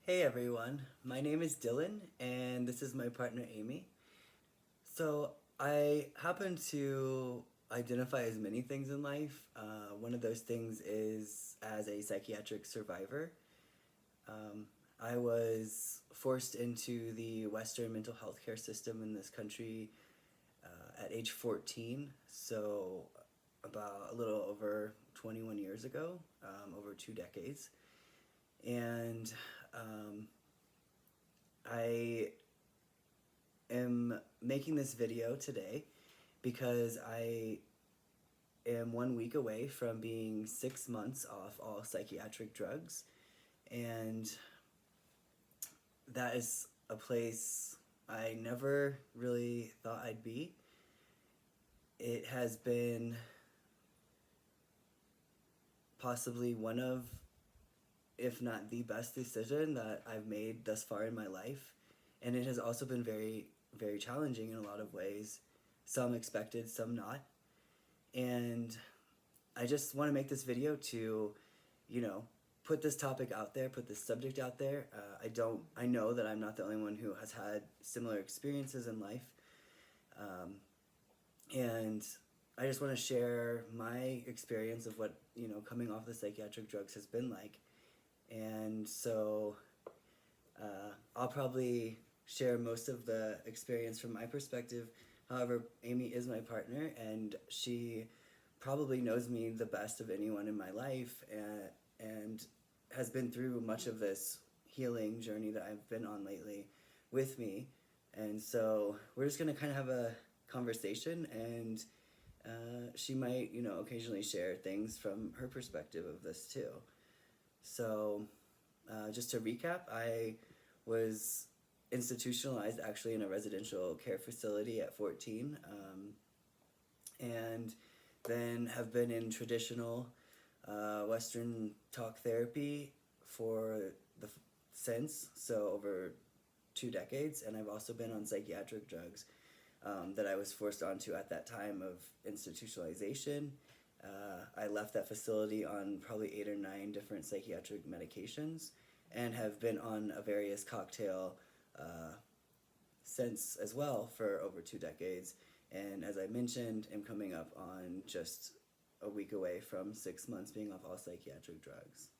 Hey everyone, my name is Dylan and this is my partner Amy. So I happen to identify as many things in life. One of those things is as a psychiatric survivor. Um, I was forced into the Western mental health care system in this country at age 14, so about a little over 21 years ago, over 2 decades. And um, I am making this video today because I am 1 week away from being 6 months off all psychiatric drugs, and that is a place I never really thought I'd be. It has been possibly one of, if not the best decision that I've made thus far in my life, and it has also been very, very challenging in a lot of ways. Some expected, some not. And I just want to make this video to, you know, put this topic out there, put this subject out there. I know that I'm not the only one who has had similar experiences in life. And I just want to share my experience of what, coming off the psychiatric drugs has been like. And so I'll probably share most of the experience from my perspective. However, Amy is my partner, and she probably knows me the best of anyone in my life, and has been through much of this healing journey that I've been on lately with me. And so we're just going to kind of have a conversation, and she might, occasionally share things from her perspective of this too. So just to recap, I was institutionalized actually in a residential care facility at 14, and then have been in traditional Western talk therapy for since, so over 2 decades, and I've also been on psychiatric drugs that I was forced onto at that time of institutionalization. I left that facility on probably 8 or 9 different psychiatric medications and have been on a various cocktail since as well for over 2 decades. And as I mentioned, am coming up on just a week away from 6 months being off all psychiatric drugs.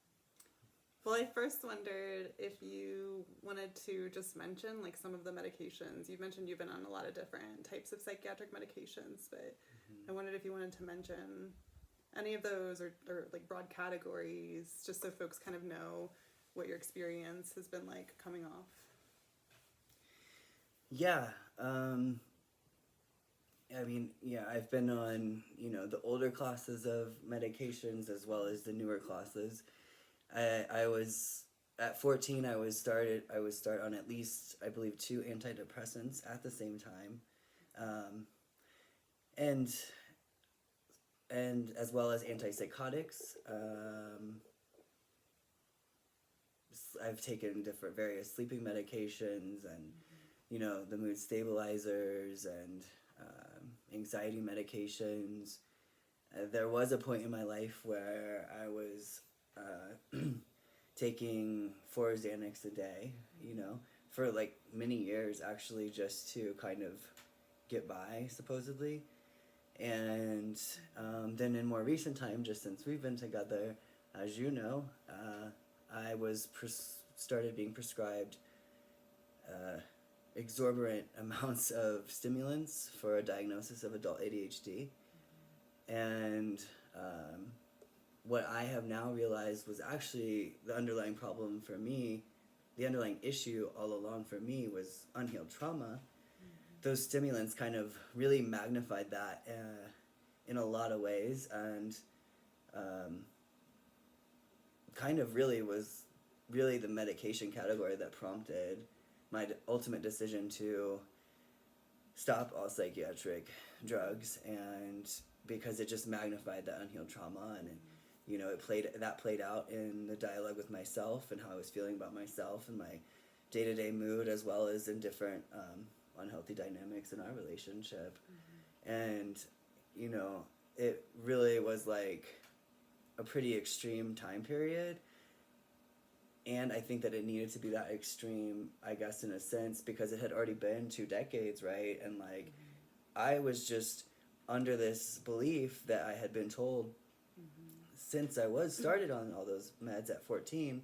Well, I first wondered if you wanted to just mention like some of the medications. You've mentioned you've been on a lot of different types of psychiatric medications, but I wondered if you wanted to mention any of those or like broad categories, just so folks kind of know what your experience has been like coming off. Yeah. I've been on, the older classes of medications as well as the newer classes. I was at 14. I was start on at least, I believe, 2 antidepressants at the same time, and as well as antipsychotics. I've taken various sleeping medications and the mood stabilizers and anxiety medications. There was a point in my life where I was taking 4 Xanax a day, for like many years actually, just to kind of get by, supposedly. And then in more recent time, just since we've been together, as you know, I was started being prescribed exorbitant amounts of stimulants for a diagnosis of adult ADHD. And what I have now realized was actually the underlying problem for me, the underlying issue all along for me was unhealed trauma. Those stimulants kind of really magnified that in a lot of ways, and kind of really was the medication category that prompted my ultimate decision to stop all psychiatric drugs, and because it just magnified that unhealed trauma, and it played out in the dialogue with myself and how I was feeling about myself and my day-to-day mood, as well as in different unhealthy dynamics in our relationship. And it really was like a pretty extreme time period. and I think that it needed to be that extreme, I guess, in a sense, because it had already been 2 decades, right? And like, I was just under this belief that I had been told since I was started on all those meds at 14,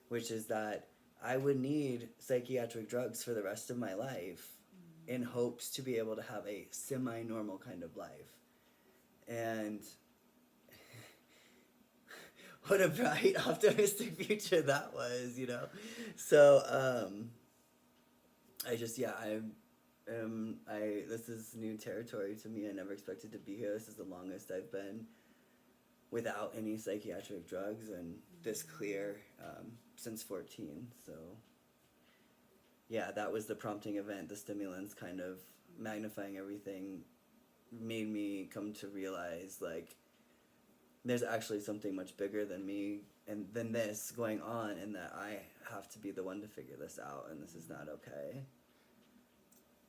which is that I would need psychiatric drugs for the rest of my life in hopes to be able to have a semi-normal kind of life. And what a bright, optimistic future that was, you know? So, this is new territory to me. I never expected to be here. This is the longest I've been without any psychiatric drugs and this clear since 14. So, yeah, that was the prompting event. The stimulants kind of magnifying everything made me come to realize, like, there's actually something much bigger than me and than this going on, and that I have to be the one to figure this out, and this is not okay.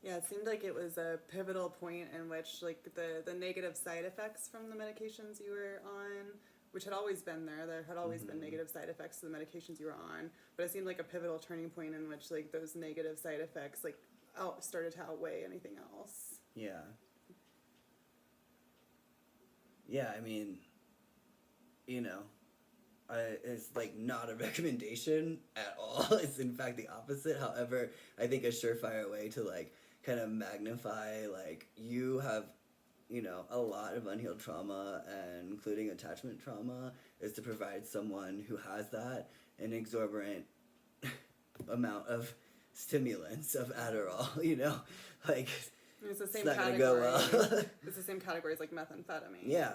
Yeah, it seemed like it was a pivotal point in which, like, the negative side effects from the medications you were on, which had always been there had always been negative side effects to the medications you were on, but it seemed like a pivotal turning point in which, like, those negative side effects, like, started to outweigh anything else. Yeah. Yeah, I mean, you know, it's like not a recommendation at all. It's in fact the opposite. However, I think a surefire way to like kind of magnify, like, you have, you know, a lot of unhealed trauma, and including attachment trauma, is to provide someone who has that an exorbitant amount of stimulants, of Adderall, you know, like, It's the same it's not category. gonna go well. It's the same category as like methamphetamine. Yeah.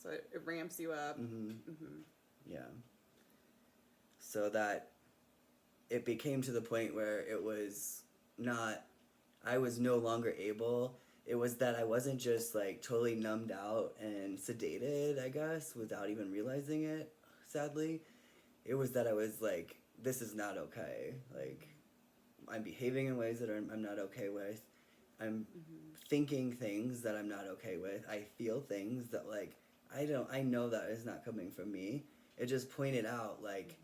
So it ramps you up. Yeah. So that it became to the point where it was not, I was no longer able, it was that I wasn't just like totally numbed out and sedated, I guess, without even realizing it, sadly. It was that I was like, this is not okay. Like, I'm behaving in ways that I'm not okay with. I'm thinking things that I'm not okay with. I feel things that, like, I know that is not coming from me. It just pointed out, like,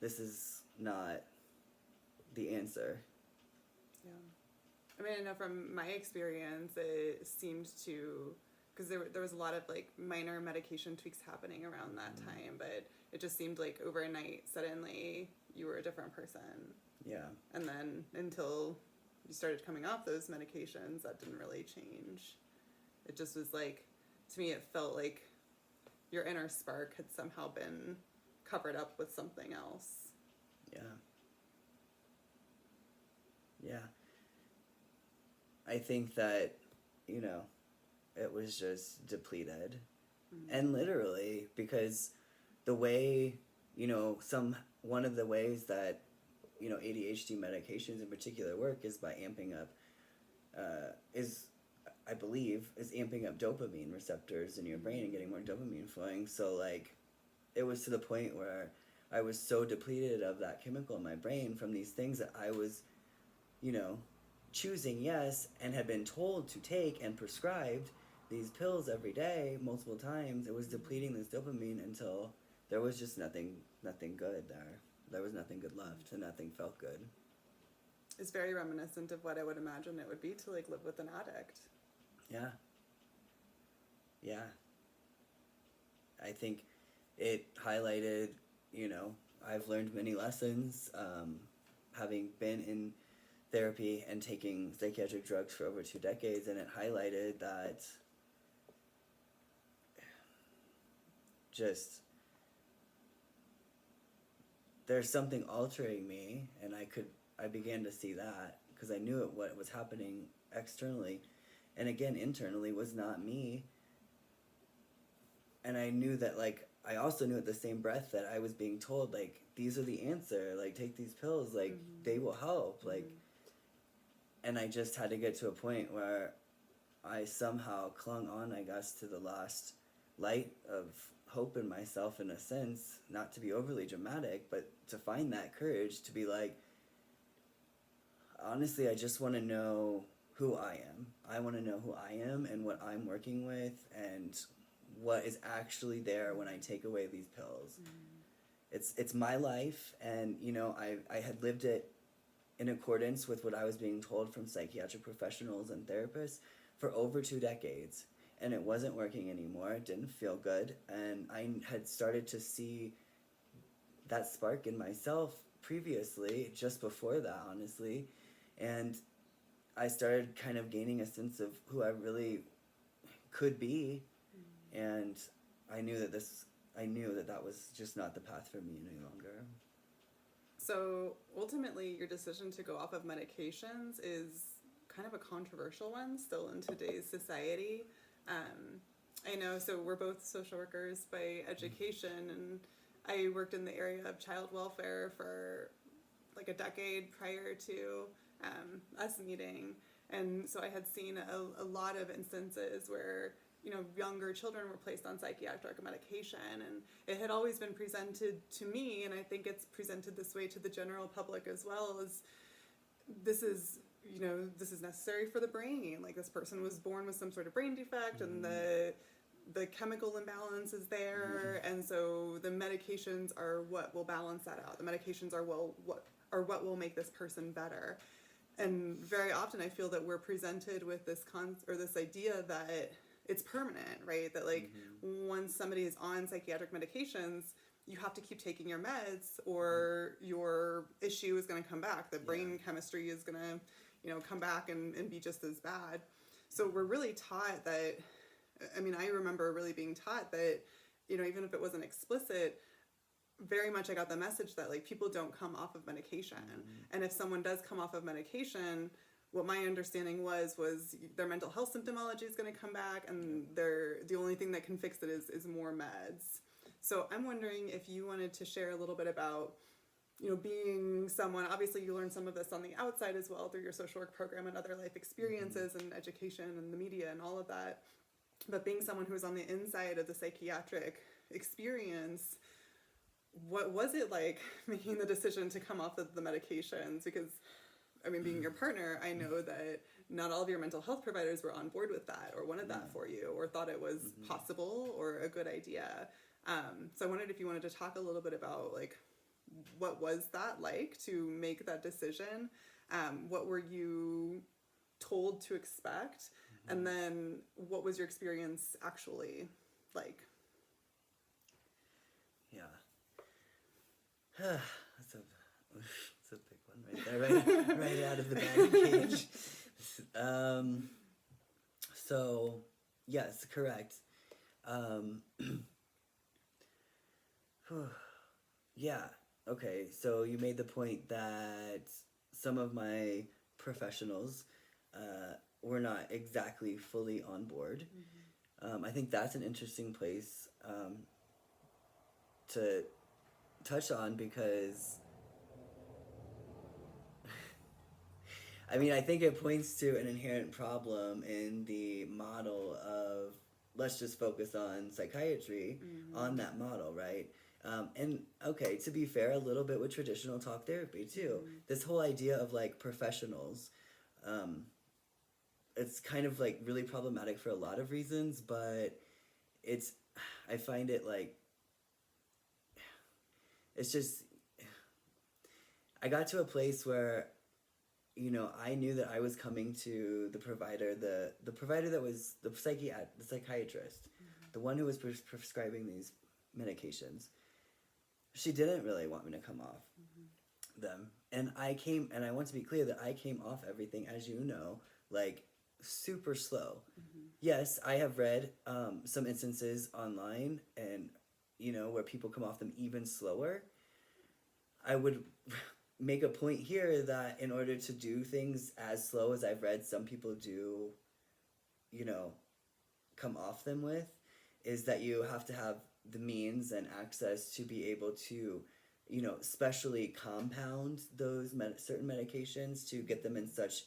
this is not the answer. Yeah. I mean, I know from my experience, it seemed to, because there was a lot of, like, minor medication tweaks happening around that time, but it just seemed like overnight, suddenly, you were a different person. Yeah. And then until you started coming off those medications, that didn't really change. It just was like, to me, it felt like your inner spark had somehow been covered up with something else. Yeah. Yeah. I think that, you know, it was just depleted. And literally, because the way, you know, one of the ways that, you know, ADHD medications in particular work is by amping up, I believe, is amping up dopamine receptors in your brain and getting more dopamine flowing. So, like, it was to the point where I was so depleted of that chemical in my brain from these things that I was, you know, choosing yes and had been told to take and prescribed these pills every day, multiple times. It was depleting this dopamine until there was just nothing good there. There was nothing good left, and nothing felt good. It's very reminiscent of what I would imagine it would be to, like, live with an addict. Yeah. Yeah. I think it highlighted, you know, I've learned many lessons, having been in therapy and taking psychiatric drugs for over 2 decades, and it highlighted that just there's something altering me, and I began to see that because I knew what was happening externally, and again internally was not me. And I knew that, like, I also knew at the same breath that I was being told, like, these are the answer, like, take these pills, like, they will help, like, and I just had to get to a point where I somehow clung on, I guess, to the last light of hope in myself, in a sense, not to be overly dramatic, but to find that courage to be like, honestly, I just want to know who I am. I want to know who I am and what I'm working with and what is actually there when I take away these pills. it's my life, and you know, I had lived it in accordance with what I was being told from psychiatric professionals and therapists for over 2 decades, and it wasn't working anymore. It didn't feel good, and I had started to see that spark in myself previously, just before that, honestly, and I started kind of gaining a sense of who I really could be, and I knew that that was just not the path for me any longer. So ultimately, your decision to go off of medications is kind of a controversial one still in today's society. I know, so we're both social workers by education, and I worked in the area of child welfare for like a decade prior to us meeting. And so I had seen a lot of instances where, you know, younger children were placed on psychiatric medication, and it had always been presented to me, and I think it's presented this way to the general public as well, as this is, you know, this is necessary for the brain. Like, this person was born with some sort of brain defect, and the chemical imbalance is there, and so the medications are what will balance that out. The medications are what will make this person better. And very often I feel that we're presented with this this idea that it's permanent, right? That like once somebody is on psychiatric medications, you have to keep taking your meds, or your issue is going to come back. The brain chemistry is going to, you know, come back and be just as bad. So we're really taught that, I mean, I remember really being taught that, you know, even if it wasn't explicit, very much I got the message that like people don't come off of medication. And if someone does come off of medication, what my understanding was their mental health symptomology is going to come back, and the only thing that can fix it is more meds. So I'm wondering if you wanted to share a little bit about, you know, being someone, obviously you learned some of this on the outside as well through your social work program and other life experiences and education and the media and all of that, but being someone who was on the inside of the psychiatric experience, what was it like making the decision to come off of the medications? Because, I mean, being your partner, I know that not all of your mental health providers were on board with that, or wanted that for you, or thought it was possible or a good idea. So I wondered if you wanted to talk a little bit about, like, what was that like to make that decision? What were you told to expect? And then what was your experience actually like? Yeah. That's a big one right there, right out of the batting cage. So, yes, correct. Yeah, okay, so you made the point that some of my professionals were not exactly fully on board. I think that's an interesting place to touch on, because I mean, I think it points to an inherent problem in the model of, let's just focus on psychiatry, on that model, right? And okay, to be fair, a little bit with traditional talk therapy too. This whole idea of like professionals, it's kind of like really problematic for a lot of reasons, but I find it like, it's just, I got to a place where, you know, I knew that I was coming to the provider, the provider that was the psychiatrist, the one who was prescribing these medications. She didn't really want me to come off them. And I want to be clear that I came off everything, as you know, like super slow. Yes, I have read some instances online, and, you know, where people come off them even slower. I would make a point here that in order to do things as slow as I've read some people do, you know, come off them with, is that you have to have the means and access to be able to, you know, specially compound those certain medications to get them in such,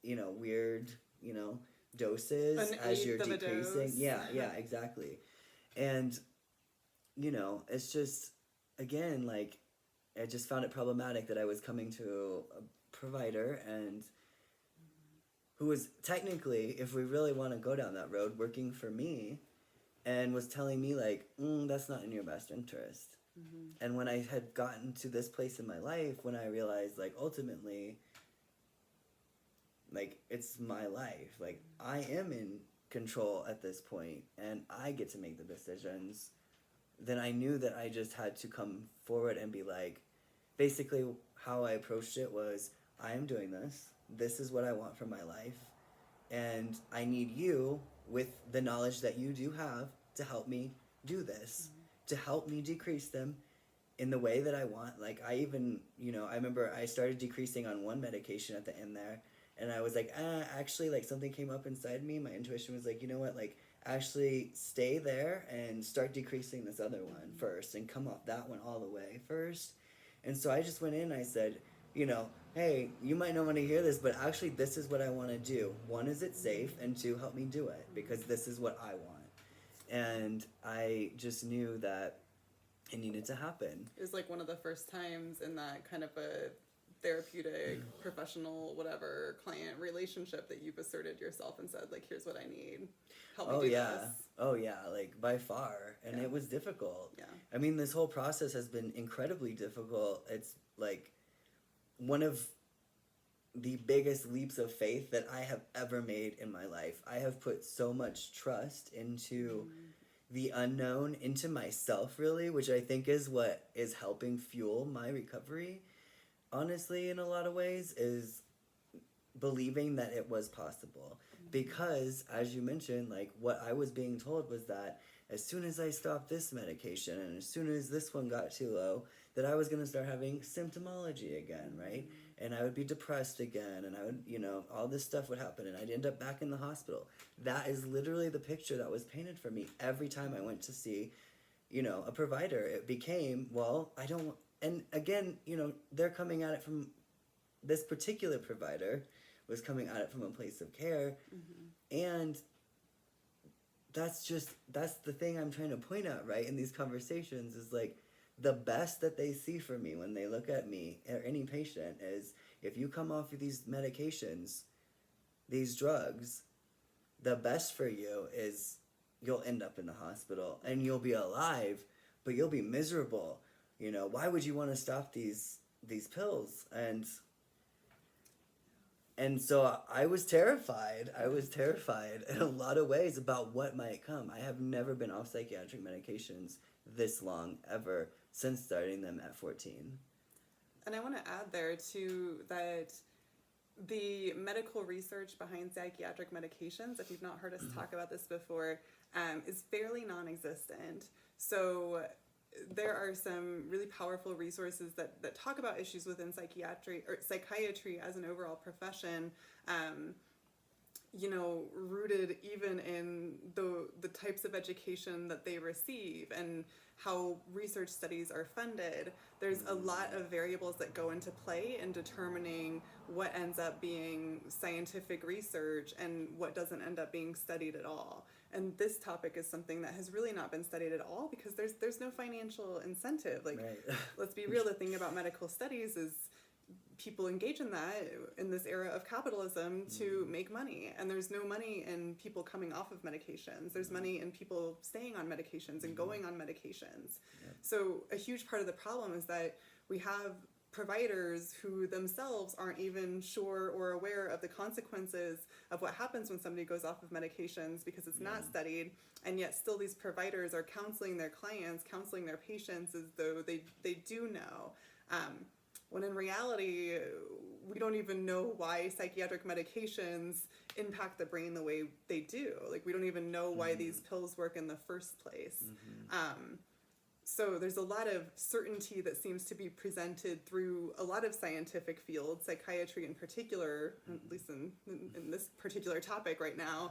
you know, weird, you know, doses as you're decreasing. Yeah, exactly. And, you know, it's just, again, like, I just found it problematic that I was coming to a provider and who was technically, if we really want to go down that road, working for me, and was telling me like, that's not in your best interest. And when I had gotten to this place in my life, when I realized, like, ultimately, like, it's my life. Like, I am in control at this point, and I get to make the decisions, then I knew that I just had to come forward and be like, basically, how I approached it was, I am doing this. This is what I want for my life. And I need you, with the knowledge that you do have, to help me do this, to help me decrease them in the way that I want. Like, I even, I remember I started decreasing on one medication at the end there, and I was like, actually, like, something came up inside me. My intuition was like, you know what, like, actually stay there and start decreasing this other one first and come off that one all the way first. And so I just went in and I said, hey, you might not want to hear this, but actually this is what I want to do. One, is it safe? And two, help me do it, because this is what I want. And I just knew that it needed to happen. It was like one of the first times in that kind of a therapeutic, professional, whatever, client relationship that you've asserted yourself and said, like, here's what I need. Help me do this. Oh, yeah, like, by far. And it was difficult. Yeah. I mean, this whole process has been incredibly difficult. It's, like, one of the biggest leaps of faith that I have ever made in my life. I have put so much trust into the unknown, into myself, really, which I think is what is helping fuel my recovery. Honestly, in a lot of ways, is believing that it was possible. Because, as you mentioned, like, what I was being told was that as soon as I stopped this medication and as soon as this one got too low, that I was going to start having symptomology again, right? And I would be depressed again, and I would, all this stuff would happen, and I'd end up back in the hospital. That is literally the picture that was painted for me every time I went to see, a provider. It became, well, I don't, and again, they're coming at it from, this particular provider was coming at it from a place of care, and that's the thing I'm trying to point out, right, in these conversations, is like, the best that they see for me when they look at me, or any patient, is if you come off of these medications, these drugs, the best for you is you'll end up in the hospital and you'll be alive, but you'll be miserable. Why would you want to stop these pills? And so I was terrified. I was terrified in a lot of ways about what might come. I have never been off psychiatric medications this long, ever, since starting them at 14. And I want to add there, too, that the medical research behind psychiatric medications, if you've not heard us talk about this before, is fairly non-existent. So there are some really powerful resources that talk about issues within psychiatry as an overall profession, rooted even in the types of education that they receive and how research studies are funded. There's a lot of variables that go into play in determining what ends up being scientific research and what doesn't end up being studied at all. And this topic is something that has really not been studied at all because there's no financial incentive. Like, right. Let's be real, the thing about medical studies is people engage in that in this era of capitalism to make money, and there's no money in people coming off of medications. There's money in people staying on medications and going on medications. So a huge part of the problem is that we have providers who themselves aren't even sure or aware of the consequences of what happens when somebody goes off of medications because it's not studied, and yet still these providers are counseling their clients, counseling their patients as though they do know. When in reality, we don't even know why psychiatric medications impact the brain the way they do. Like, we don't even know why these pills work in the first place. So there's a lot of certainty that seems to be presented through a lot of scientific fields, psychiatry in particular, at least in this particular topic right now.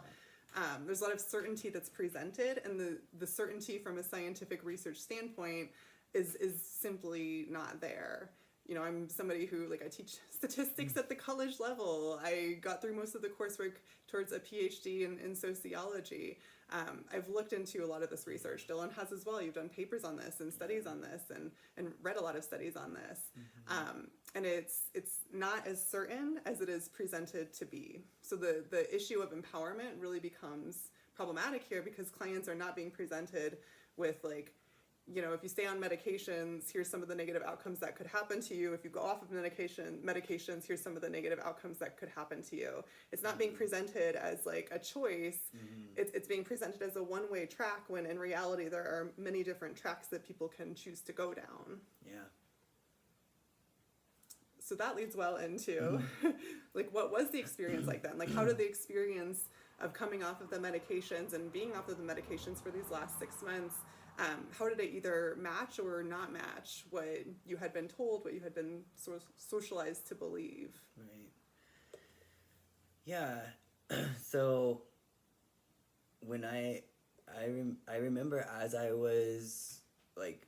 There's a lot of certainty that's presented, and the certainty from a scientific research standpoint is simply not there. I'm somebody who, I teach statistics at the college level. I got through most of the coursework towards a PhD in sociology. I've looked into a lot of this research. Dylan has as well. You've done papers on this and studies on this and read a lot of studies on this. And it's not as certain as it is presented to be. So the issue of empowerment really becomes problematic here because clients are not being presented with, you know, if you stay on medications, here's some of the negative outcomes that could happen to you. If you go off of medications, here's some of the negative outcomes that could happen to you. It's not being presented as like a choice. It's being presented as a one-way track, when in reality there are many different tracks that people can choose to go down. Yeah. So that leads well into like, what was the experience like then? Like, how did the experience of coming off of the medications and being off of the medications for these last 6 months, how did it either match or not match what you had been told, what you had been socialized to believe? Right. Yeah. So when I remember, as I was like,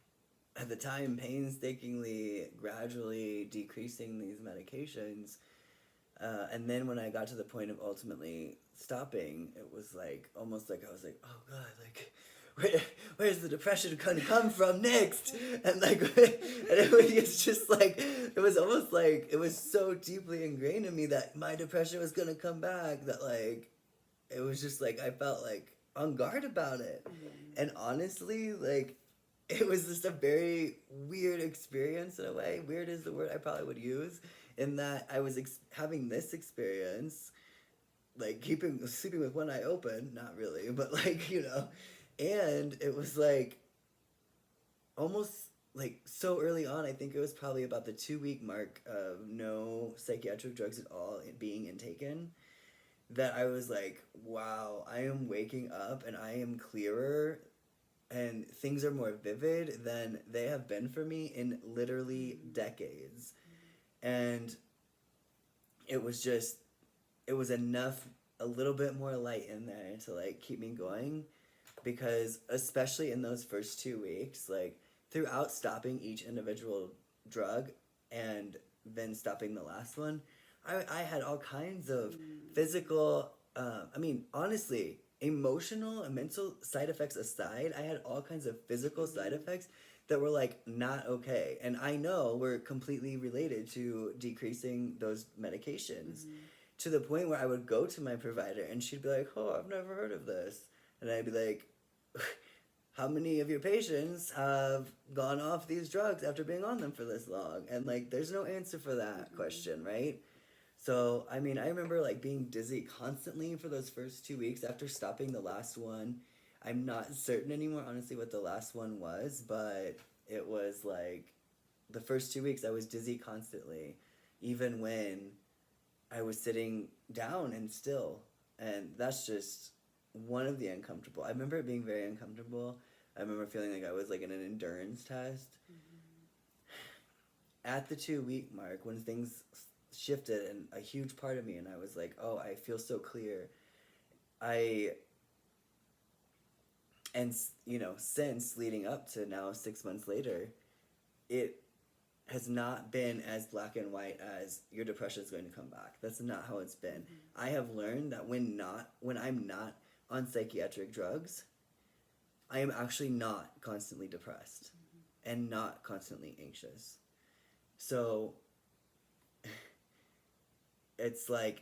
at the time, painstakingly, gradually decreasing these medications, and then when I got to the point of ultimately stopping, it was like almost like I was like, oh God, like where's the depression gonna come from next? And like, and it's just like, it was almost like it was so deeply ingrained in me that my depression was gonna come back, that like it was just like I felt like on guard about it. And honestly, like, it was just a very weird experience in a way. Weird is the word I probably would use, in that I was having this experience, like sleeping with one eye open, not really, but like, you know, and it was like almost like so early on. I think it was probably about the 2-week mark of no psychiatric drugs at all being intaken, that I was like, wow, I am waking up and I am clearer and things are more vivid than they have been for me in literally decades. And it was enough, a little bit more light in there to like keep me going, because especially in those first 2 weeks, like throughout stopping each individual drug and then stopping the last one, I had all kinds of physical, honestly, emotional and mental side effects aside, I had all kinds of physical side effects that were like not okay, and I know were completely related to decreasing those medications, to the point where I would go to my provider and she'd be like, oh, I've never heard of this, and I'd be like, how many of your patients have gone off these drugs after being on them for this long? And like, there's no answer for that question, right? So, I mean, I remember like being dizzy constantly for those first 2 weeks after stopping the last one. I'm not certain anymore, honestly, what the last one was, but it was like the first 2 weeks I was dizzy constantly, even when I was sitting down and still. And that's just one of the uncomfortable. I remember it being very uncomfortable. I remember feeling like I was like in an endurance test. At the 2-week mark, when things shifted and a huge part of me, and I was like, oh, I feel so clear, since leading up to now 6 months later, it has not been as black and white as your depression is going to come back. That's not how it's been. I have learned that when I'm not on psychiatric drugs, I am actually not constantly depressed and not constantly anxious. So it's like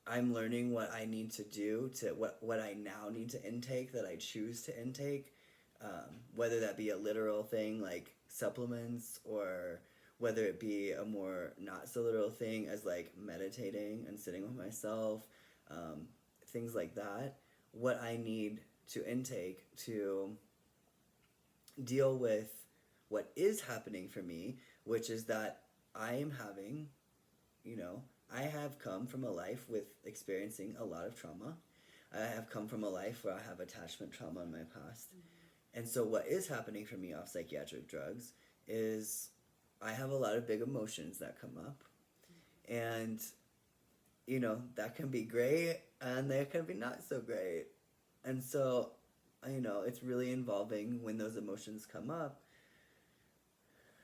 I'm learning what I need to do to what I now need to intake, that I choose to intake, whether that be a literal thing like supplements, or whether it be a more not so literal thing as like meditating and sitting with myself, things like that. What I need to intake to deal with what is happening for me, which is that I am having, I have come from a life with experiencing a lot of trauma. I have come from a life where I have attachment trauma in my past. And so what is happening for me off psychiatric drugs is I have a lot of big emotions that come up. And, that can be great and they can be not so great. And so, it's really involving, when those emotions come up,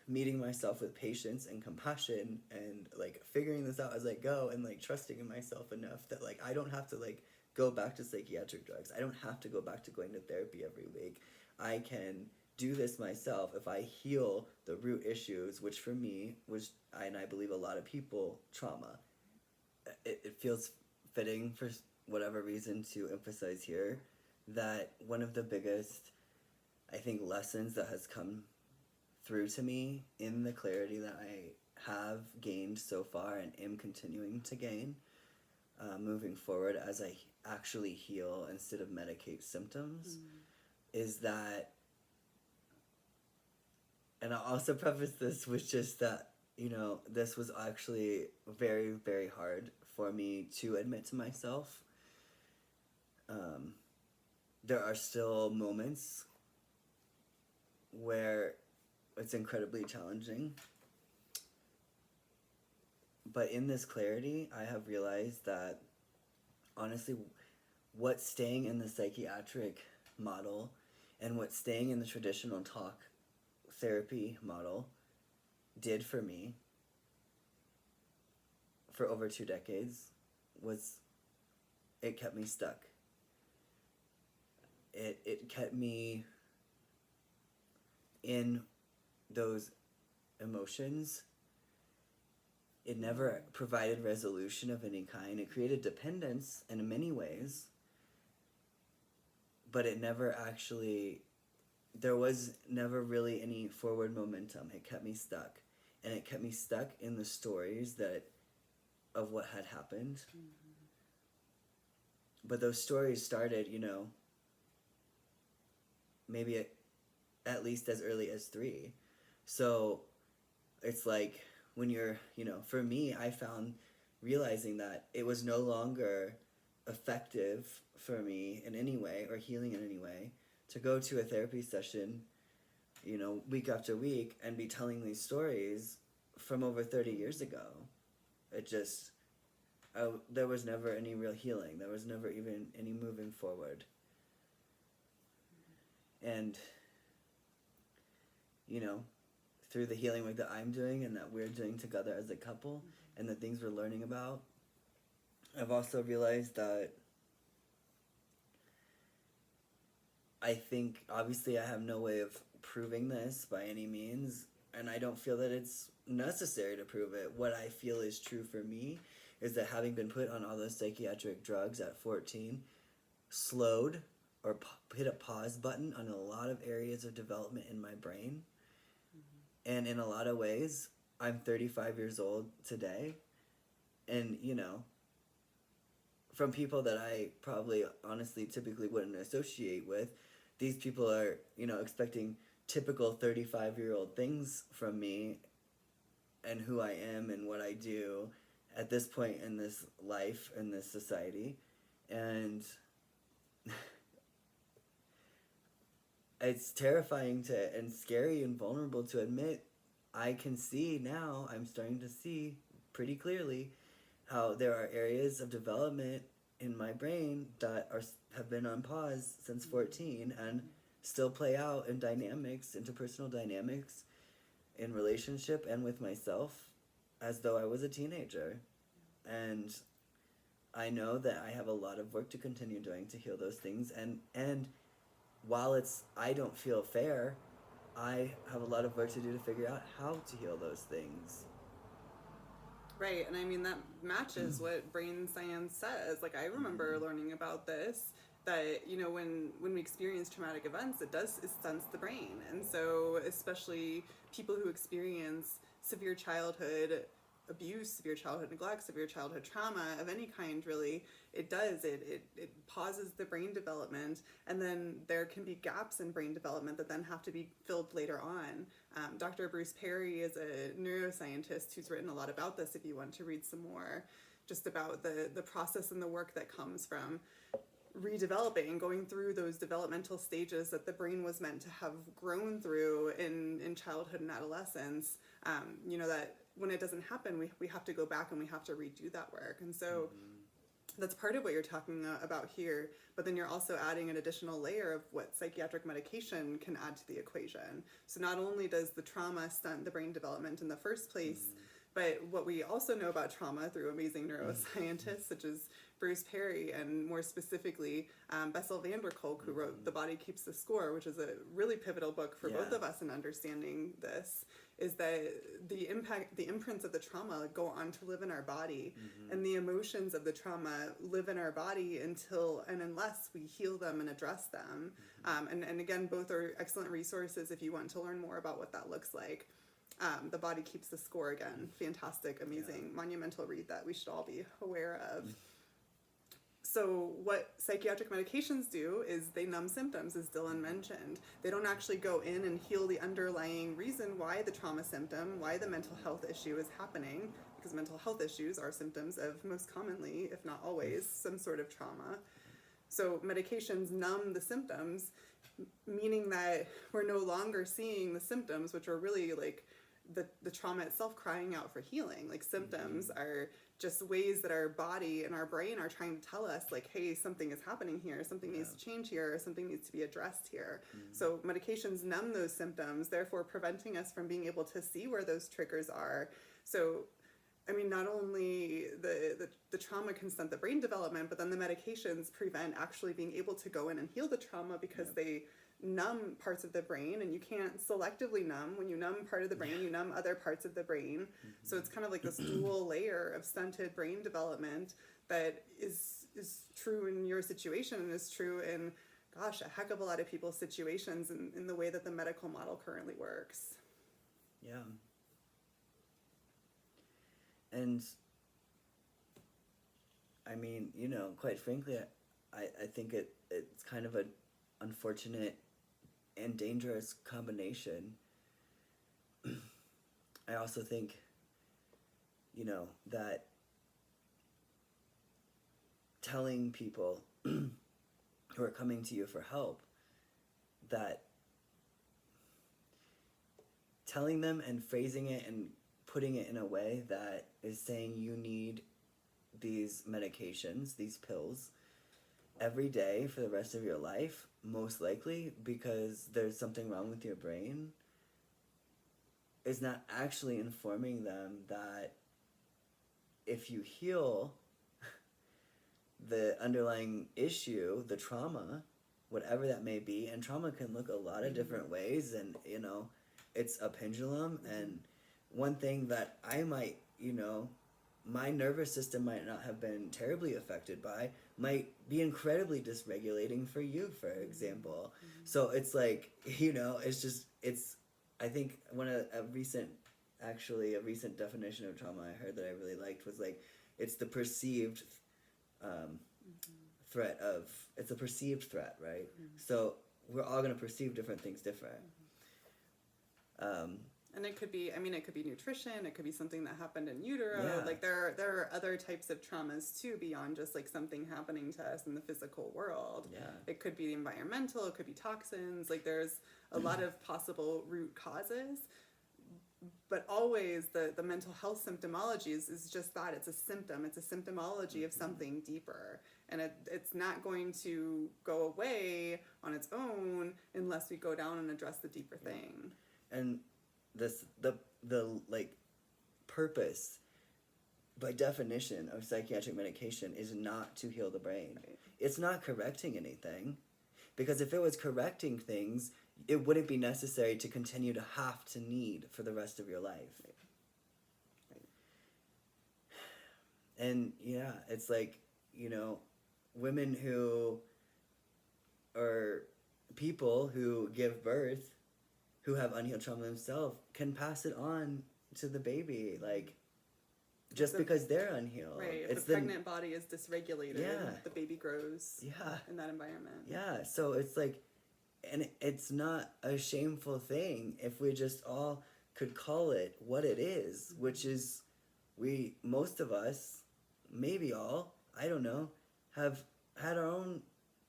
meeting myself with patience and compassion and like figuring this out as I go, and like trusting in myself enough that like I don't have to like go back to psychiatric drugs. I don't have to go back to going to therapy every week. I can do this myself if I heal the root issues, which for me was, and I believe a lot of people, trauma. It feels fitting for whatever reason to emphasize here that one of the biggest I think, lessons that has come through to me in the clarity that I have gained so far and am continuing to gain moving forward as I actually heal instead of medicate symptoms is that, and I'll also preface this with just that, you know, this was actually very, very hard for me to admit to myself. There are still moments where it's incredibly challenging. But in this clarity, I have realized that, honestly, what staying in the psychiatric model and what staying in the traditional talk therapy model did for me for over 2 decades was it kept me stuck. It kept me in those emotions. It never provided resolution of any kind. It created dependence in many ways, but it never actually, there was never really any forward momentum. It kept me stuck. And it kept me stuck in the stories of what had happened. But those stories started, you know, maybe at least as early as 3. So it's like when you're, you know, for me, I found realizing that it was no longer effective for me in any way or healing in any way to go to a therapy session, you know, week after week and be telling these stories from over 30 years ago. It just, there was never any real healing. There was never even any moving forward. And, you know, through the healing work that I'm doing and that we're doing together as a couple and the things we're learning about, I've also realized that I think, obviously, I have no way of proving this by any means, and I don't feel that it's necessary to prove it. What I feel is true for me is that having been put on all those psychiatric drugs at 14 slowed or hit a pause button on a lot of areas of development in my brain. And in a lot of ways, I'm 35 years old today. And, you know, from people that I probably honestly typically wouldn't associate with, these people are, you know, expecting typical 35-year-old things from me and who I am and what I do at this point in this life, in this society. And it's terrifying and scary and vulnerable to admit. I can see now, I'm starting to see pretty clearly how there are areas of development in my brain that have been on pause since 14 and still play out in dynamics, interpersonal dynamics, in relationship and with myself as though I was a teenager. And I know that I have a lot of work to continue doing to heal those things. And while I don't feel fair, I have a lot of work to do to figure out how to heal those things. Right, and I mean, that matches what brain science says. Like, I remember learning about this, that, you know, when we experience traumatic events, it stunts the brain. And so, especially people who experience severe childhood abuse, severe childhood neglect, severe childhood trauma of any kind, really, it pauses the brain development, and then there can be gaps in brain development that then have to be filled later on. Dr. Bruce Perry is a neuroscientist who's written a lot about this, if you want to read some more, just about the process and the work that comes from redeveloping, going through those developmental stages that the brain was meant to have grown through in childhood and adolescence. You know, that when it doesn't happen, we have to go back and we have to redo that work. And so that's part of what you're talking about here, but then you're also adding an additional layer of what psychiatric medication can add to the equation. So not only does the trauma stunt the brain development in the first place, but what we also know about trauma through amazing neuroscientists such as Bruce Perry, and more specifically Bessel van der Kolk, who wrote The Body Keeps the Score, which is a really pivotal book for both of us in understanding this, is that the imprints of the trauma go on to live in our body, and the emotions of the trauma live in our body until and unless we heal them and address them. And again, both are excellent resources if you want to learn more about what that looks like. The Body Keeps the Score, again, fantastic, amazing, monumental read that we should all be aware of. So what psychiatric medications do is they numb symptoms, as Dylan mentioned. They don't actually go in and heal the underlying reason why the trauma symptom, why the mental health issue is happening, because mental health issues are symptoms of, most commonly, if not always, some sort of trauma. So medications numb the symptoms, meaning that we're no longer seeing the symptoms, which are really like the trauma itself crying out for healing. Like symptoms are just ways that our body and our brain are trying to tell us, like, hey, something is happening here, something needs to change here, something needs to be addressed here. So medications numb those symptoms, therefore preventing us from being able to see where those triggers are. So I mean, not only the trauma can stunt the brain development, but then the medications prevent actually being able to go in and heal the trauma because they numb parts of the brain, and you can't selectively numb. When you numb part of the brain, you numb other parts of the brain. So it's kind of like this dual layer of stunted brain development that is true in your situation and is true in, gosh, a heck of a lot of people's situations in the way that the medical model currently works. Yeah. And I mean, you know, quite frankly, I think it's kind of an unfortunate and dangerous combination. I also think, you know, that telling people who are coming to you for help, that telling them and phrasing it and putting it in a way that is saying you need these medications, these pills, every day for the rest of your life, most likely because there's something wrong with your brain, is not actually informing them that if you heal the underlying issue, the trauma, whatever that may be, and trauma can look a lot of different ways, and, you know, it's a pendulum, and one thing that I might, you know, my nervous system might not have been terribly affected by, might be incredibly dysregulating for you, for example. So it's like, you know, I think a recent definition of trauma I heard that I really liked was like, it's the perceived threat, right? So we're all going to perceive different things different. And it could be nutrition, it could be something that happened in utero. Like there are other types of traumas too, beyond just like something happening to us in the physical world. It could be environmental, it could be toxins. Like there's a lot of possible root causes. But always the mental health symptomology is just that. It's a symptom. It's a symptomology of something deeper. And it's not going to go away on its own unless we go down and address the deeper thing. And the like purpose by definition of psychiatric medication is not to heal the brain. It's not correcting anything, because if it was correcting things, it wouldn't be necessary to continue to have to need for the rest of your life. And yeah, it's like, you know, women who, or people who give birth who have unhealed trauma themselves can pass it on to the baby, like, just because they're unhealed. Right, if the pregnant body is dysregulated, the baby grows in that environment. Yeah, so it's like, and it's not a shameful thing if we just all could call it what it is, which is most of us, maybe all, I don't know, have had our own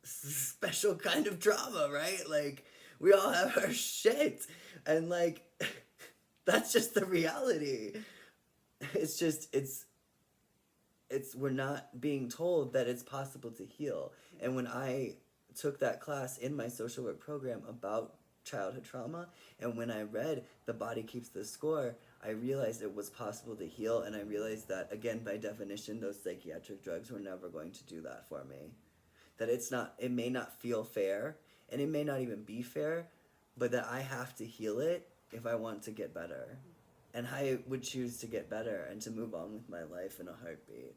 special kind of trauma, right? Like, we all have our shit, and like, that's just the reality. It's just, we're not being told that it's possible to heal. And when I took that class in my social work program about childhood trauma, and when I read The Body Keeps the Score, I realized it was possible to heal, and I realized that, again, by definition, those psychiatric drugs were never going to do that for me. That it may not feel fair, and it may not even be fair, but that I have to heal it if I want to get better, and I would choose to get better and to move on with my life in a heartbeat.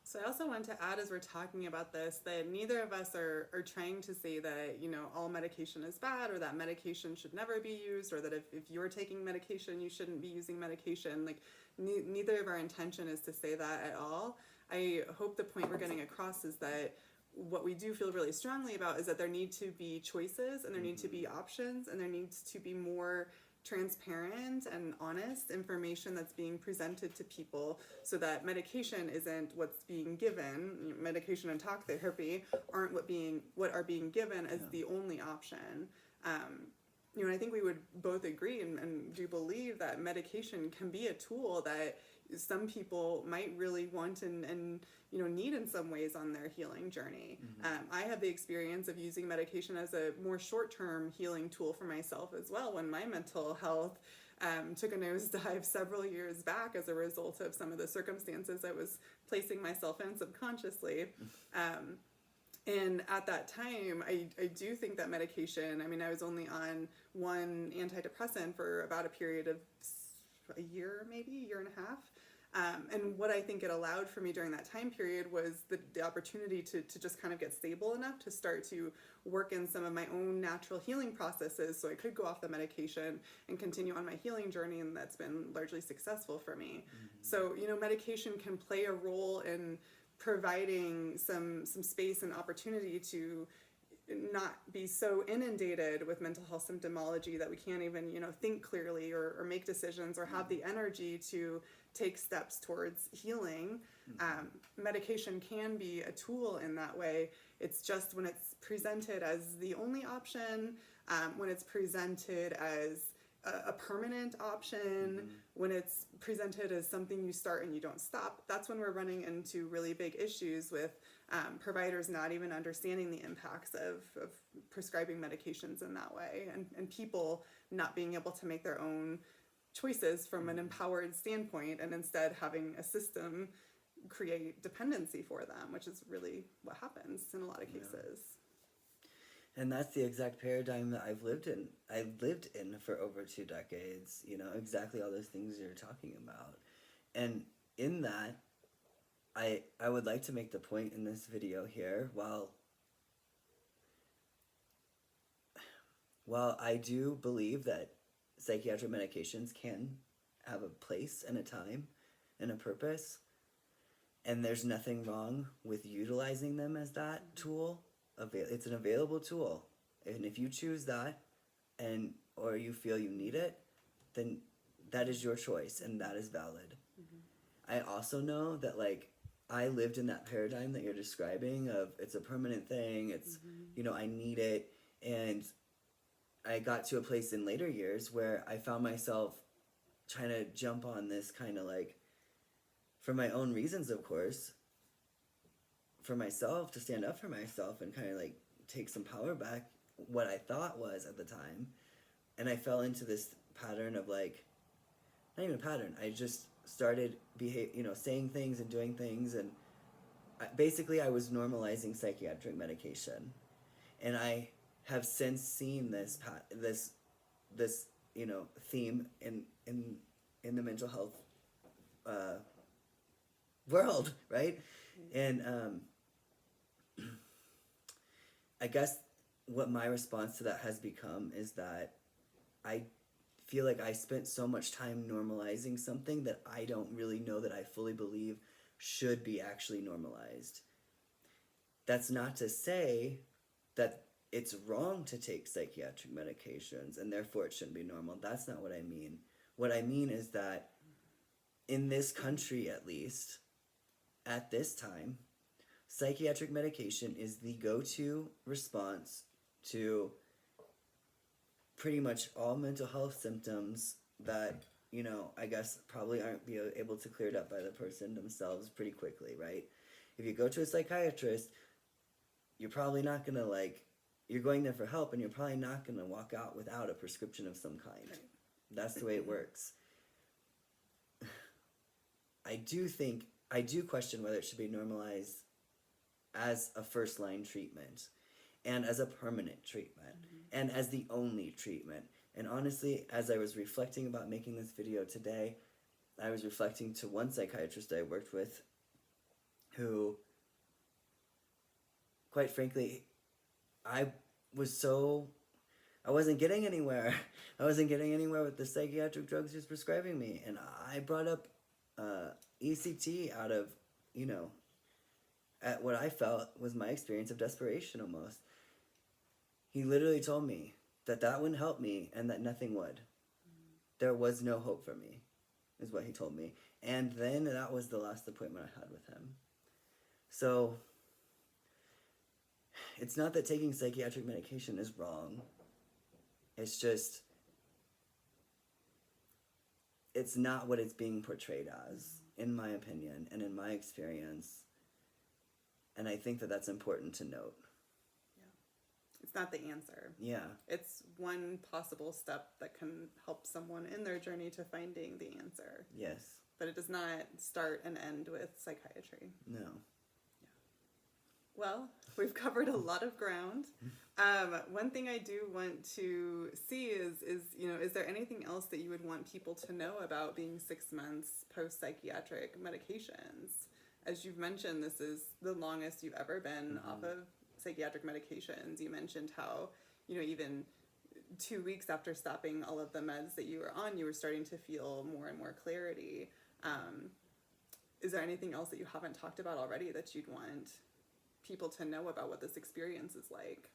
So I also want to add, as we're talking about this, that neither of us are trying to say that, you know, all medication is bad, or that medication should never be used, or that if you're taking medication, you shouldn't be using medication. Like, neither of our intention is to say that at all. I hope the point we're getting across is that what we do feel really strongly about is that there need to be choices, and there need to be options, and there needs to be more transparent and honest information that's being presented to people, so that medication isn't what's being given. Medication and talk therapy aren't what are being given as the only option. You know, I think we would both agree and do believe that medication can be a tool that some people might really want and you know, need in some ways on their healing journey. I have the experience of using medication as a more short-term healing tool for myself as well, when my mental health took a nosedive several years back as a result of some of the circumstances I was placing myself in subconsciously. And at that time, I do think that medication, I mean, I was only on one antidepressant for about a period of a year, maybe a year and a half. And what I think it allowed for me during that time period was the opportunity to just kind of get stable enough to start to work in some of my own natural healing processes, so I could go off the medication and continue on my healing journey, and that's been largely successful for me. So, you know, medication can play a role in providing some space and opportunity to not be so inundated with mental health symptomology that we can't even, you know, think clearly or make decisions or have the energy to take steps towards healing. Medication can be a tool in that way. It's just when it's presented as the only option, when it's presented as a permanent option, when it's presented as something you start and you don't stop, that's when we're running into really big issues with providers not even understanding the impacts of prescribing medications in that way, and people not being able to make their own choices from an empowered standpoint, and instead having a system create dependency for them, which is really what happens in a lot of cases. And that's the exact paradigm that I've lived in. I've lived in for over 2 decades, you know, exactly all those things you're talking about. And in that, I would like to make the point in this video here, while I do believe that psychiatric medications can have a place and a time and a purpose, and there's nothing wrong with utilizing them as that tool. It's an available tool, and if you choose that, or you feel you need it, then that is your choice, and that is valid. I also know that, like, I lived in that paradigm that you're describing of it's a permanent thing, it's you know, I need it, and I got to a place in later years where I found myself trying to jump on this kind of, like, for my own reasons, of course, for myself, to stand up for myself and kind of, like, take some power back, what I thought was at the time. And I fell into this pattern of, like, not even a pattern, I just started saying things and doing things, and basically I was normalizing psychiatric medication. And I have since seen this you know, theme in the mental health world, right? And I guess what my response to that has become is that I feel like I spent so much time normalizing something that I don't really know that I fully believe should be actually normalized. That's not to say that it's wrong to take psychiatric medications and therefore it shouldn't be normal. That's not what I mean. What I mean is that in this country, at least, at this time, psychiatric medication is the go-to response to pretty much all mental health symptoms that, you know, I guess probably aren't be able to clear it up by the person themselves pretty quickly, right? If you go to a psychiatrist, you're probably not going to, like, you're going there for help, and you're probably not going to walk out without a prescription of some kind. Right. That's the way it works. I do question whether it should be normalized as a first-line treatment and as a permanent treatment and as the only treatment, And honestly, as I was reflecting about making this video today, I was reflecting to one psychiatrist I worked with who, quite frankly, I wasn't getting anywhere. I wasn't getting anywhere with the psychiatric drugs he was prescribing me. And I brought up ECT out of, at what I felt was my experience of desperation almost. He literally told me that wouldn't help me and that nothing would. There was no hope for me, is what he told me. And then that was the last appointment I had with him. So it's not that taking psychiatric medication is wrong. It's just, it's not what it's being portrayed as, in my opinion and in my experience. And I think that that's important to note. It's not the answer. Yeah. It's one possible step that can help someone in their journey to finding the answer. Yes. But it does not start and end with psychiatry. No. Yeah. Well, we've covered a lot of ground. One thing I do want to see is there anything else that you would want people to know about being 6 months post-psychiatric medications? As you've mentioned, this is the longest you've ever been off of psychiatric medications. You mentioned how, even 2 weeks after stopping all of the meds that you were on, you were starting to feel more and more clarity. Is there anything else that you haven't talked about already that you'd want people to know about what this experience is like?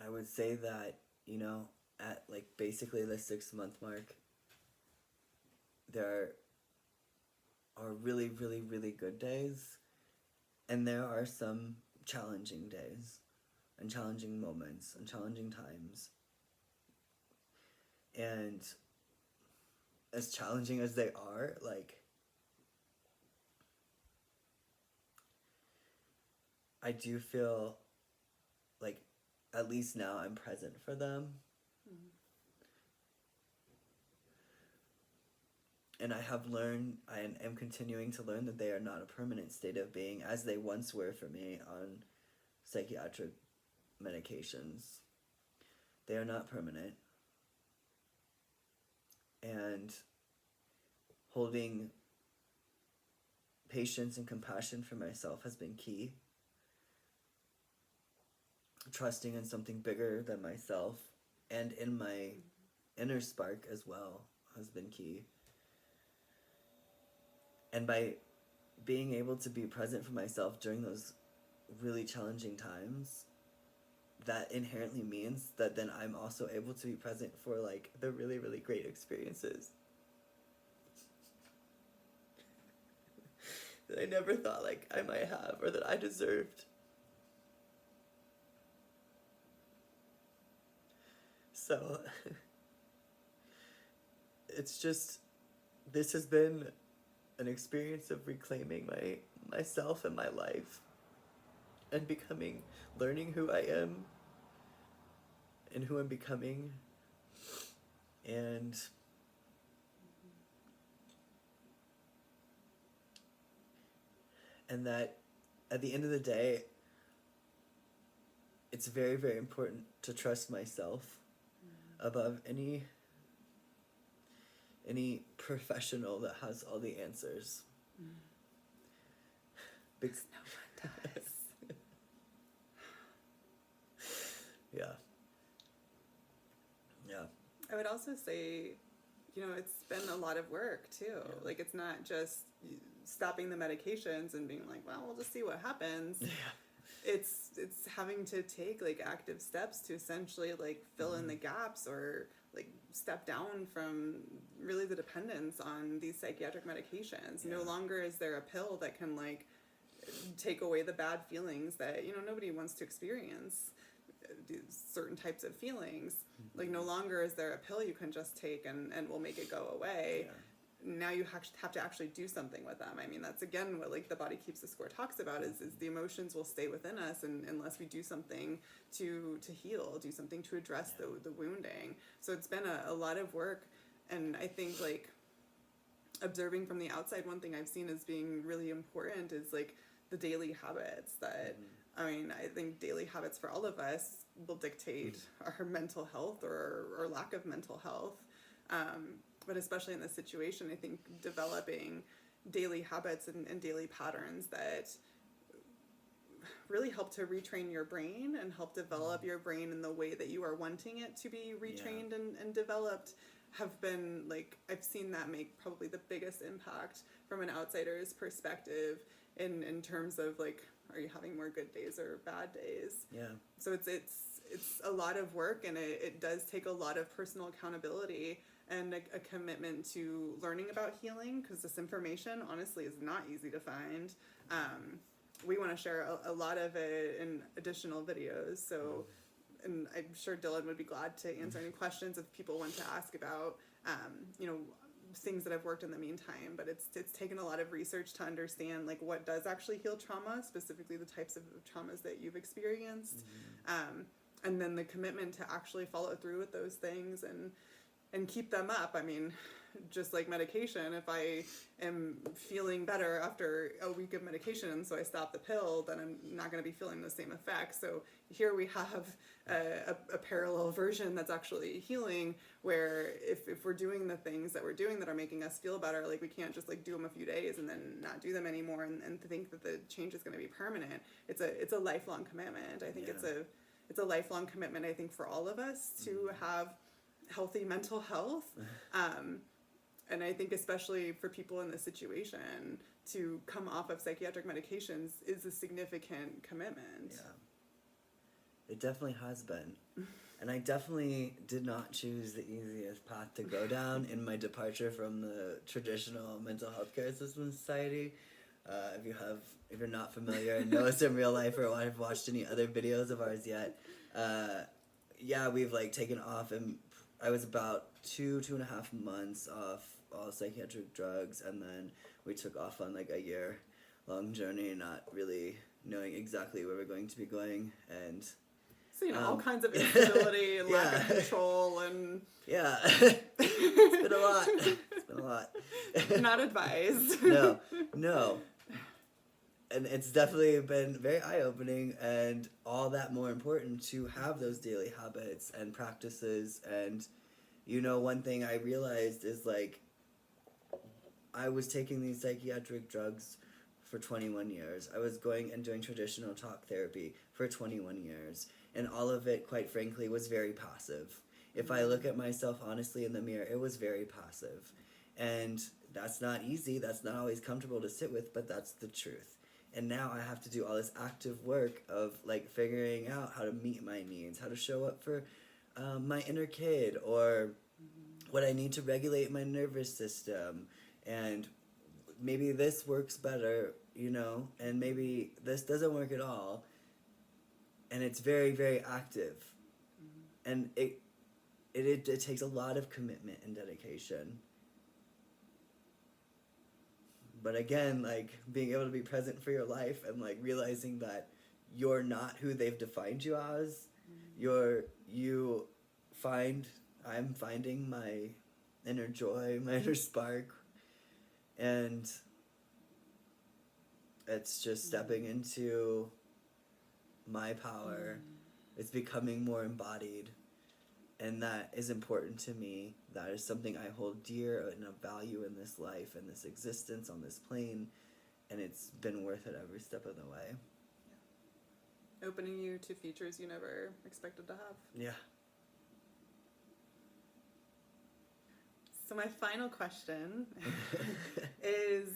I would say that, at basically the 6 month mark, there are really, really, really good days, and there are some challenging days and challenging moments and challenging times. And as challenging as they are, I do feel like at least now I'm present for them. And I have learned, and am continuing to learn, that they are not a permanent state of being as they once were for me on psychiatric medications. They are not permanent. And holding patience and compassion for myself has been key. Trusting in something bigger than myself and in my inner spark as well has been key. And by being able to be present for myself during those really challenging times, that inherently means that then I'm also able to be present for the really, really great experiences that I never thought I might have or that I deserved. So it's just, this has been an experience of reclaiming myself and my life and learning who I am and who I'm becoming, and that at the end of the day, it's very, very important to trust myself above any professional that has all the answers. Because no one does. Yeah. Yeah. I would also say, it's been a lot of work too. Yeah. It's not just stopping the medications and being like, well, we'll just see what happens. Yeah. It's having to take active steps to essentially fill in the gaps or step down from really the dependence on these psychiatric medications. Yeah. No longer is there a pill that can take away the bad feelings that nobody wants to experience, certain types of feelings. No longer is there a pill you can just take and will make it go away. Yeah. Now you have to actually do something with them. I mean, that's again what the Body Keeps the Score talks about is the emotions will stay within us unless we do something to heal, do something to address the wounding. So it's been a lot of work, and I think observing from the outside, one thing I've seen as being really important is the daily habits that I mean, I think daily habits for all of us will dictate our mental health or lack of mental health. But especially in this situation, I think developing daily habits and daily patterns that really help to retrain your brain and help develop your brain in the way that you are wanting it to be retrained and developed have been, like, I've seen that make probably the biggest impact from an outsider's perspective in terms of, like, are you having more good days or bad days? Yeah. So it's a lot of work, and it does take a lot of personal accountability and a commitment to learning about healing, because this information honestly is not easy to find. We want to share a lot of it in additional videos, so, and I'm sure Dylan would be glad to answer any questions if people want to ask about, you know, things that have worked in the meantime. But it's taken a lot of research to understand, like, what does actually heal trauma, specifically the types of traumas that you've experienced, and then the commitment to actually follow through with those things and keep them up. I mean, just like medication, if I am feeling better after a week of medication, so I stop the pill, then I'm not going to be feeling the same effects. So here we have a parallel version that's actually healing, where if we're doing the things that we're doing that are making us feel better, like, we can't just, like, do them a few days and then not do them anymore and think that the change is going to be permanent. It's a lifelong commitment. I think it's a lifelong commitment, I think, for all of us to have healthy mental health. And I think especially for people in this situation, to come off of psychiatric medications is a significant commitment. Yeah. It definitely has been. And I definitely did not choose the easiest path to go down in my departure from the traditional mental health care system society. If you're not familiar and know us in real life or have watched any other videos of ours yet, we've, like, taken off, and I was about 2.5 months off all psychiatric drugs, and then we took off on, like, a year-long journey, not really knowing exactly where we're going to be going, and so, you know, all kinds of instability and lack of control, and it's been a lot. Not advised. No. And it's definitely been very eye-opening, and all that more important to have those daily habits and practices. And, you know, one thing I realized is, like, I was taking these psychiatric drugs for 21 years. I was going and doing traditional talk therapy for 21 years. And all of it, quite frankly, was very passive. If I look at myself honestly in the mirror, it was very passive. And that's not easy. That's not always comfortable to sit with, but that's the truth. And now I have to do all this active work of, like, figuring out how to meet my needs, how to show up for my inner kid, or what I need to regulate my nervous system. And maybe this works better, you know, and maybe this doesn't work at all. And it's very, very active. And it takes a lot of commitment and dedication. But again, like, being able to be present for your life and, like, realizing that you're not who they've defined you as. I'm finding my inner joy, my inner spark. And it's just stepping into my power. It's becoming more embodied. And that is important to me. That is something I hold dear and of value in this life and this existence on this plane. And it's been worth it every step of the way. Yeah. Opening you to features you never expected to have. Yeah. So my final question is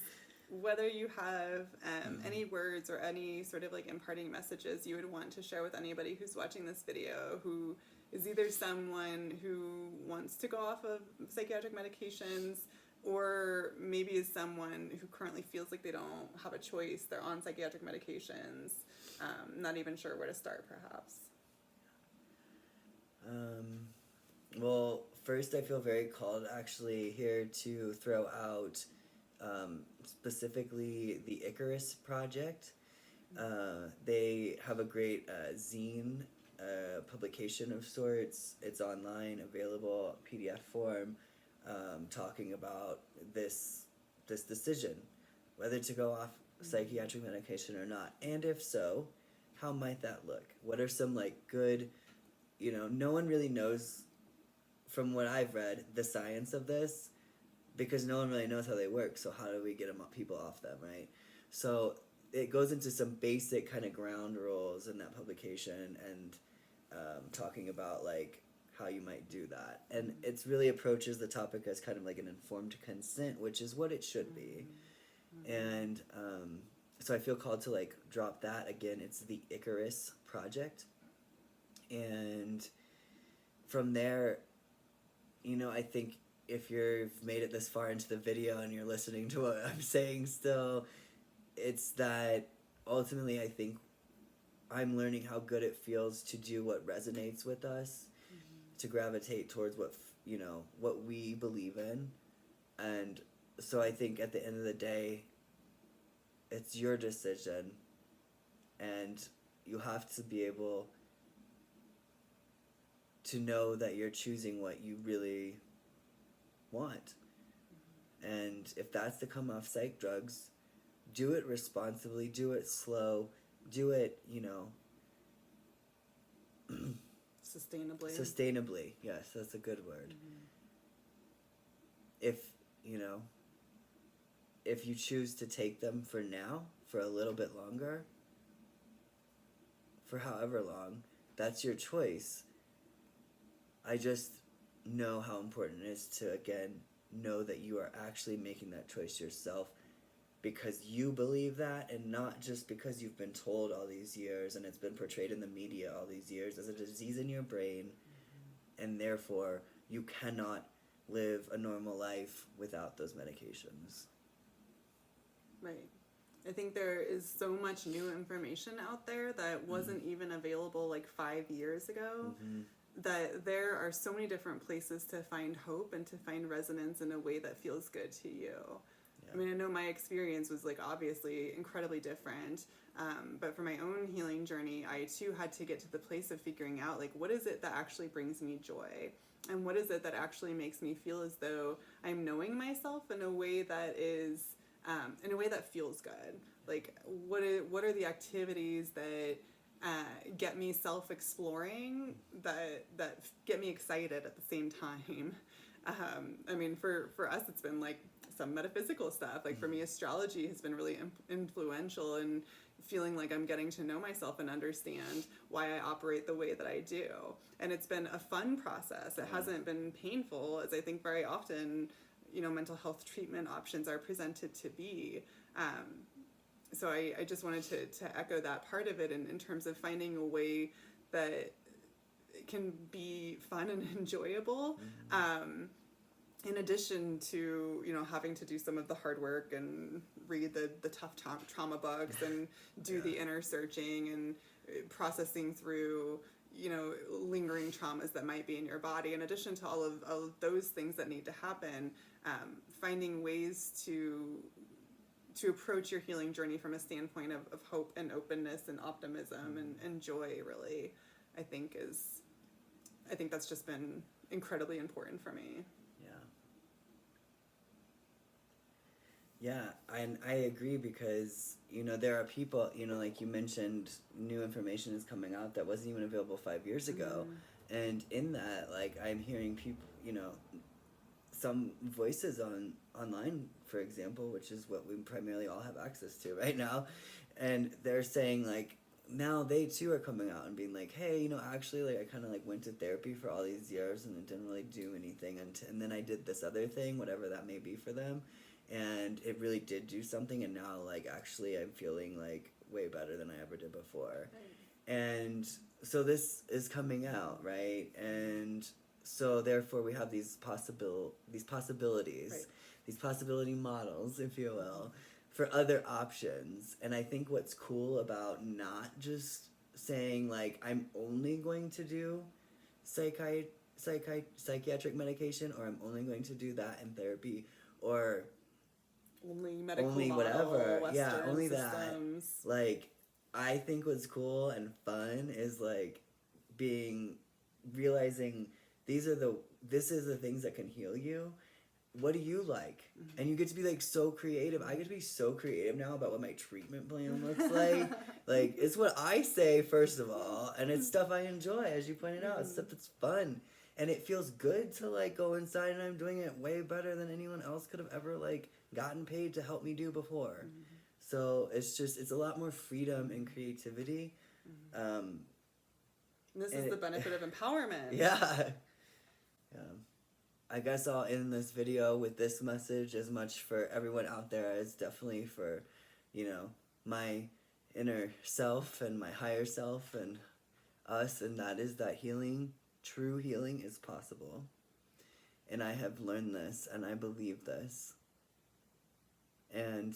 whether you have any words or any sort of, like, imparting messages you would want to share with anybody who's watching this video, who is either someone who wants to go off of psychiatric medications, or maybe is someone who currently feels like they don't have a choice, they're on psychiatric medications, not even sure where to start, perhaps. Well, first, I feel very called actually here to throw out specifically the Icarus Project. They have a great zine publication of sorts. It's online, available PDF form, talking about this decision, whether to go off psychiatric medication or not, and if so, how might that look? What are some like good, no one really knows, from what I've read, the science of this, because no one really knows how they work. So how do we get people off them, right? So it goes into some basic kind of ground rules in that publication, and talking about like how you might do that, and it's really approaches the topic as kind of like an informed consent, which is what it should be. And so I feel called to like drop that again. It's the Icarus Project, and from there, I think if you've made it this far into the video and you're listening to what I'm saying still, it's that ultimately I think I'm learning how good it feels to do what resonates with us, to gravitate towards what we believe in. And so I think at the end of the day, it's your decision, and you have to be able to know that you're choosing what you really want. And if that's to come off psych drugs, do it responsibly, do it slow, do it, Sustainably, yes, that's a good word. If, if you choose to take them for now, for a little bit longer, for however long, that's your choice. I just know how important it is to, again, know that you are actually making that choice yourself, because you believe that, and not just because you've been told all these years and it's been portrayed in the media all these years as a disease in your brain, and therefore you cannot live a normal life without those medications. Right. I think there is so much new information out there that wasn't even available like 5 years ago, that there are so many different places to find hope and to find resonance in a way that feels good to you. I mean, I know my experience was like obviously incredibly different, but for my own healing journey, I too had to get to the place of figuring out like, what is it that actually brings me joy? And what is it that actually makes me feel as though I'm knowing myself in a way that is, in a way that feels good? Like, what are the activities that get me self-exploring, that get me excited at the same time? I mean, for us, it's been like some metaphysical stuff. Like for me, astrology has been really influential in feeling like I'm getting to know myself and understand why I operate the way that I do. And it's been a fun process. It hasn't been painful, as I think very often, mental health treatment options are presented to be. So I just wanted to echo that part of it in terms of finding a way that it can be fun and enjoyable. In addition to, having to do some of the hard work and read the tough trauma books and do the inner searching and processing through, lingering traumas that might be in your body. In addition to all of those things that need to happen, finding ways to approach your healing journey from a standpoint of hope and openness and optimism and joy, really, I think that's just been incredibly important for me. Yeah, and I agree, because, there are people, like you mentioned, new information is coming out that wasn't even available 5 years ago. And in that, like, I'm hearing people, some voices online, for example, which is what we primarily all have access to right now. And they're saying, like, now they too are coming out and being like, hey, actually, like, I kind of, like, went to therapy for all these years and it didn't really do anything. And then I did this other thing, whatever that may be for them. And it really did do something, and now, like, actually I'm feeling, like, way better than I ever did before. And so this is coming out, right? And so therefore we have these possibilities, these possibility models, if you will, for other options. And I think what's cool about not just saying, like, I'm only going to do psychiatric medication, or I'm only going to do that in therapy, or only medical only model, whatever, Western only systems. that. Like, I think what's cool and fun is, like, realizing this is the things that can heal you, what do you like? And you get to be like so creative. I get to be so creative now about what my treatment plan looks like. Like, it's what I say, first of all, and it's stuff I enjoy, as you pointed out. It's stuff that's fun. And it feels good to like go inside, and I'm doing it way better than anyone else could have ever like gotten paid to help me do before. So it's a lot more freedom and creativity. This is the benefit of empowerment. Yeah. I guess I'll end this video with this message, as much for everyone out there as definitely for, you know, my inner self and my higher self and us, and that is that healing, true healing, is possible. And I have learned this, and I believe this. And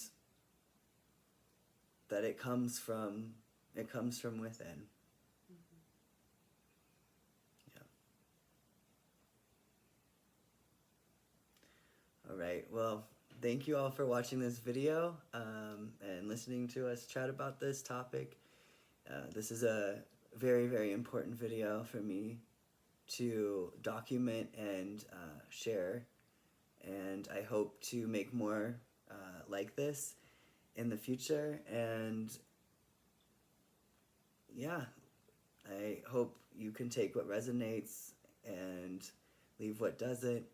that it comes from within. All right, well, thank you all for watching this video and listening to us chat about this topic. This is a very, very important video for me to document and share, and I hope to make more like this in the future. And yeah, I hope you can take what resonates and leave what doesn't.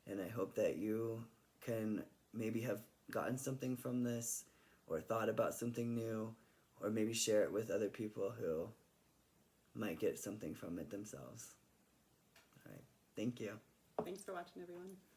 And I hope that you can maybe have gotten something from this, or thought about something new, or maybe share it with other people who might get something from it themselves. All right. Thank you. Thanks for watching, everyone.